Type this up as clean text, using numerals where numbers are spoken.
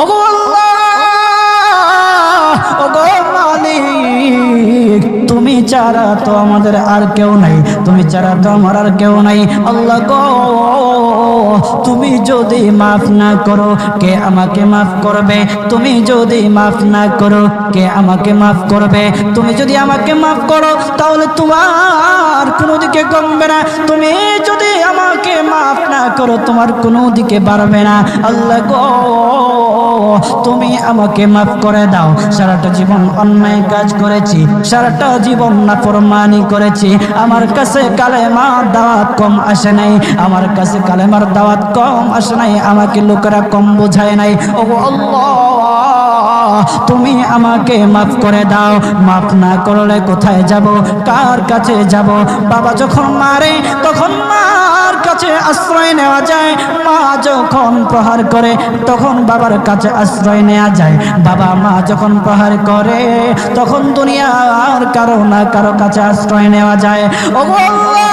ওগো আল্লাহ, ওগো মালিক, তুমি ছাড়া তো আমাদের আর কেউ নাই, তুমি ছাড়া তো আমার আর কেউ নাই। আল্লাহ গো, তুমি যদি মাফ না করো কে আমাকে মাফ করবে? তুমি যদি মাফ না করো কে আমাকে মাফ করবে? তুমি যদি আমাকে মাফ করো তাহলে তোমার কোনো দিকে কমবে না, তুমি যদি আমাকে মাফ না করো তোমার কোনো দিকে বাড়বে না। আল্লাহ গো, তুমি আমাকে মাফ করে দাও। সারাটা জীবন অন্যায় কাজ করেছি, সারাটা জীবন নাফরমানি করেছি, আমার কাছে কালেমার দাওয়াত কম আসে নাই, আমার কাছে কালেমার দাওয়াত কম আসে নাই, আমাকে লোকেরা কম বোঝায় নাই। ও আল্লাহ, তুমি আমাকে মাফ করে দাও। মাফ না করলে কোথায় যাব, কার কাছে যাব? বাবা যখন মারে তখন মার কাছে আশ্রয় নেওয়া যায়, মা যখন প্রহার করে তখন বাবার কাছে আশ্রয় নেওয়া যায়, বাবা মা যখন প্রহার করে তখন দুনিয়ার কারো না কারো কাছে আশ্রয় নেওয়া যায়। ও আল্লাহ,